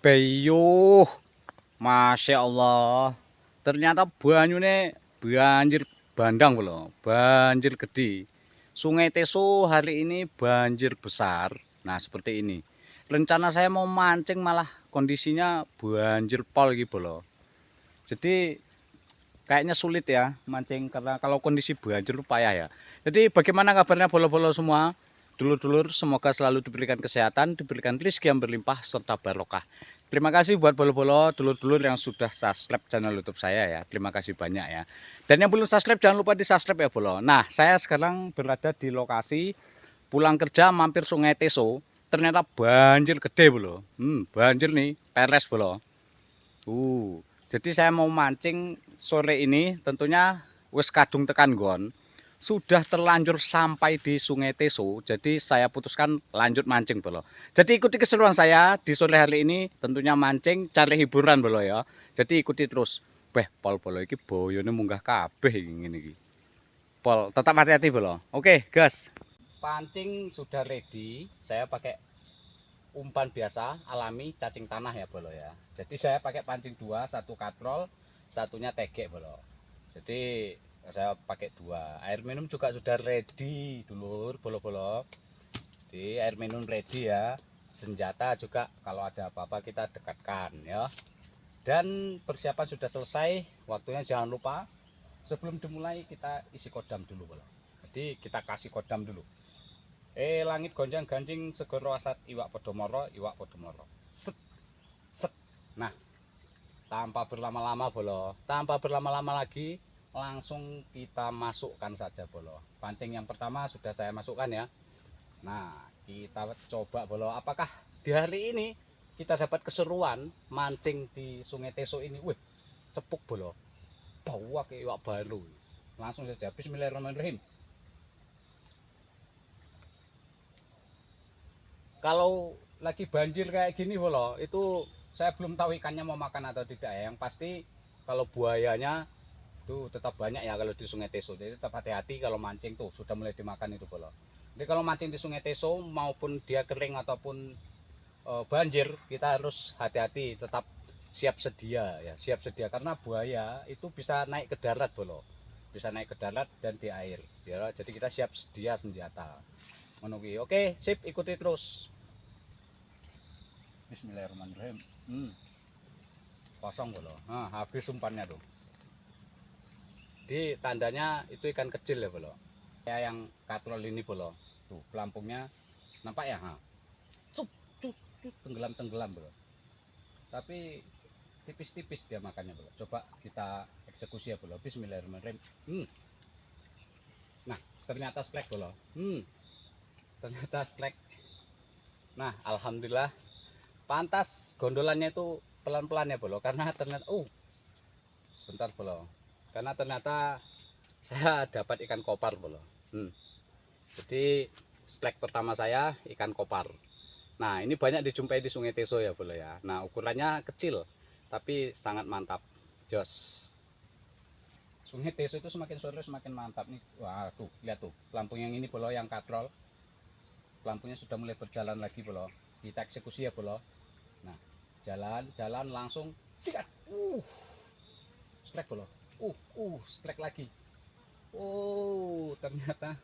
Beyuh, Masya Allah. Ternyata banyune banjir bandang loh, banjir gede. Sungai Teso hari ini banjir besar. Nah, seperti ini. Rencana saya mau mancing malah kondisinya banjir pol gitu loh. Jadi kayaknya sulit ya mancing karena kalau kondisi banjir itu payah ya. Jadi bagaimana kabarnya bolo-bolo semua? Dulur-dulur semoga selalu diberikan kesehatan, diberikan rezeki yang berlimpah serta barokah. Terima kasih buat bolo-bolo dulur-dulur yang sudah subscribe channel YouTube saya ya. Terima kasih banyak ya. Dan yang belum subscribe jangan lupa di subscribe ya bolo. Nah, saya sekarang berada di lokasi pulang kerja mampir Sungai Teso. Ternyata banjir gede bolo. Banjir nih, peres bolo. Jadi saya mau mancing sore ini tentunya wis kadung tekan gon. Sudah terlanjur sampai di Sungai Teso. Jadi saya putuskan lanjut mancing bolo. Jadi ikuti keseruan saya di sore hari ini tentunya mancing cari hiburan bolo ya. Jadi ikuti terus. Beh, pol bolo iki boyone munggah kabeh ngene iki. Pol, tetap hati-hati bolo. Oke, gas. Pancing sudah ready. Saya pakai umpan biasa alami cacing tanah ya bolo ya. Jadi saya pakai pancing dua, satu katrol, satunya tegek bolo. Jadi saya pakai dua. Air minum juga sudah ready dulur bolo-bolo. Jadi air minum ready ya. Senjata juga kalau ada apa-apa kita dekatkan ya. Dan persiapan sudah selesai. Waktunya jangan lupa sebelum dimulai kita isi kodam dulu bolo. Jadi kita kasih kodam dulu. Langit gonjang ganjing segoro asat iwak podomoro iwak podomoro. Set set. Nah, tanpa berlama-lama bolo, tanpa berlama-lama lagi langsung kita masukkan saja bolo. Pancing yang pertama sudah saya masukkan ya. Nah, kita coba bolo apakah di hari ini kita dapat keseruan mancing di Sungai Teso ini. Wih, cepuk bolo. Bawa ke iwak baru. Langsung saja bismillahirrahmanirrahim. Kalau lagi banjir kayak gini bolo, itu saya belum tahu ikannya mau makan atau tidak ya. Yang pasti kalau buayanya itu tetap banyak ya kalau di Sungai Teso. Jadi tetap hati-hati kalau mancing tuh sudah mulai dimakan itu bolo. Jadi kalau mancing di Sungai Teso maupun dia kering ataupun banjir, kita harus hati-hati, tetap siap sedia ya, siap sedia karena buaya itu bisa naik ke darat bolo. Bisa naik ke darat dan di air. Ya, jadi kita siap sedia senjata. Menunggu. Oke, sip, ikuti terus. Bismillahirrahmanirrahim. Kosong bolo. Nah, habis umpannya tuh. Di tandanya itu ikan kecil ya bolo. Ya yang katrol ini bolo. Tuh pelampungnya nampak ya. Ha. Cup, cup, cup, tenggelam bolo. Tapi tipis-tipis dia makannya bolo. Coba kita eksekusi ya bolo. Bismillahirrahmanirrahim. Nah ternyata slack bolo. Ternyata slack. Nah alhamdulillah. Pantas gondolannya itu pelan-pelan ya bolo. Karena ternyata sebentar bolo. Karena ternyata saya dapat ikan kopar bolo. Jadi strike pertama saya ikan kopar. Nah ini banyak dijumpai di Sungai Teso ya bolo ya. Nah ukurannya kecil tapi sangat mantap. Jos. Sungai Teso itu semakin sore semakin mantap nih. Wah tuh lihat tuh pelampung yang ini bolo yang katrol. Pelampungnya sudah mulai berjalan lagi bolo. Kita eksekusi ya bolo. Nah jalan langsung sikat. Strike bolo. Strike lagi. Ternyata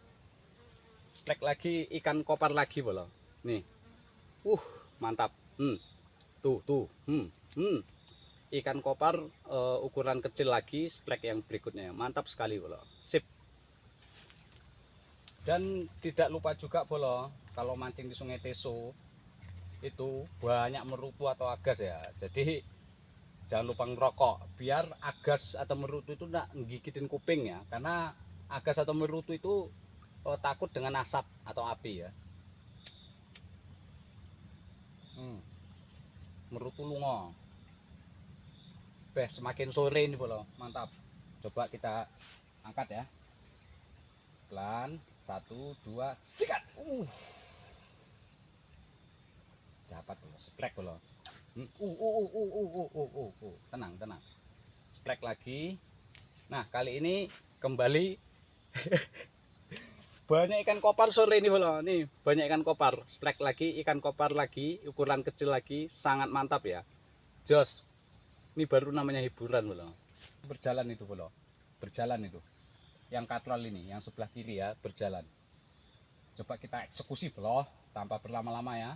strike lagi ikan kopar lagi bolo. Nih. Mantap. Tuh. Ikan kopar ukuran kecil lagi strike yang berikutnya. Mantap sekali bolo. Sip. Dan tidak lupa juga bolo, kalau mancing di Sungai Teso itu banyak merutu atau agas ya. Jadi jangan lupa ngerokok biar agas atau merutu itu tidak gigitin kuping ya, karena agas atau merutu itu takut dengan asap atau api ya. Merutu lungo. Semakin sore ini bolo, mantap. Coba kita angkat ya. Pelan, 1, 2, sikat. Dapat bolo, strike bolo. Tenang. Strike lagi. Nah kali ini kembali banyak ikan kopar sore ini bolo. Nih banyak ikan kopar, strike lagi, ikan kopar lagi, ukuran kecil lagi, sangat mantap ya. Jos, ini baru namanya hiburan bolo. Berjalan itu bolo, berjalan itu. Yang katrol ini, yang sebelah kiri ya, berjalan. Coba kita eksekusi bolo, tanpa berlama-lama ya.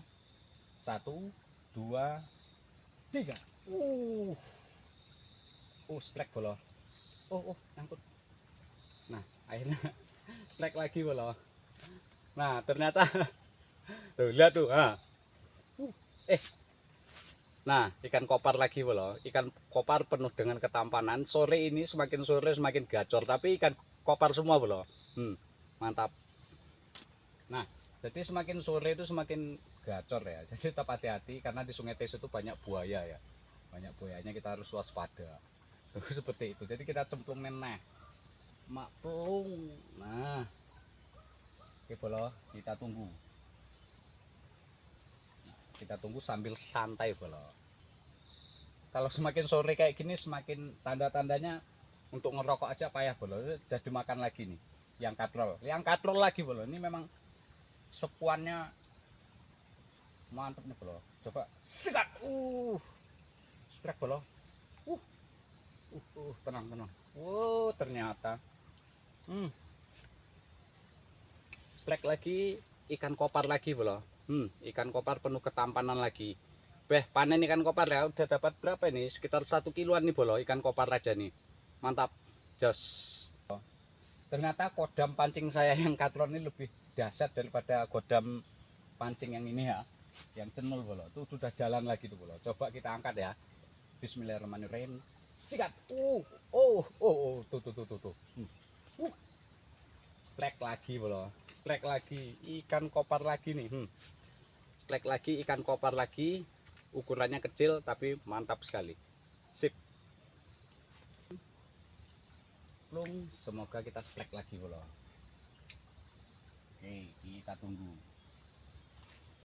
1, 2, 3. Strike bolo. Nyangkut. Nah, akhirnya strike lagi bolo. Nah, ternyata tuh lihat tuh, nah, ikan kopar lagi bolo. Ikan kopar penuh dengan ketampanan. Sore ini semakin sore semakin gacor, tapi ikan kopar semua bolo. Mantap. Nah, jadi semakin sore itu semakin gacor ya. Jadi tetap hati-hati karena di Sungai Teso itu banyak buaya ya. Banyak buayanya, kita harus waspada. Seperti itu. Jadi kita cemplung neneh. Maklum. Nah, oke bolo, kita tunggu. Kita tunggu sambil santai bolo. Kalau semakin sore kayak gini, semakin tanda-tandanya untuk ngerokok aja payah bolo. Udah dimakan lagi nih. Yang katrol lagi bolo. Ini memang sepuannya mantep nih bolo. Coba sekat. Strike bolo. Tenang. Ternyata. Strike lagi, ikan kopar lagi bolo. Ikan kopar penuh ketampanan lagi. Panen ikan kopar ya, udah dapat berapa ini? Sekitar 1 kiloan nih bolo, ikan kopar aja nih. Mantap, jos. Ternyata kodam pancing saya yang katlon ini lebih dahsyat daripada kodam pancing yang ini ya, yang cenul bolo. Itu sudah jalan lagi tuh bolo. Coba kita angkat ya. Bismillahirrahmanirrahim. Sikat. Tuh. Strike lagi bolo. Strike lagi, ikan kopar lagi nih. Strike lagi, ikan kopar lagi. Ukurannya kecil tapi mantap sekali. Sip. Semoga kita strike lagi bolo. Oke, kita tunggu.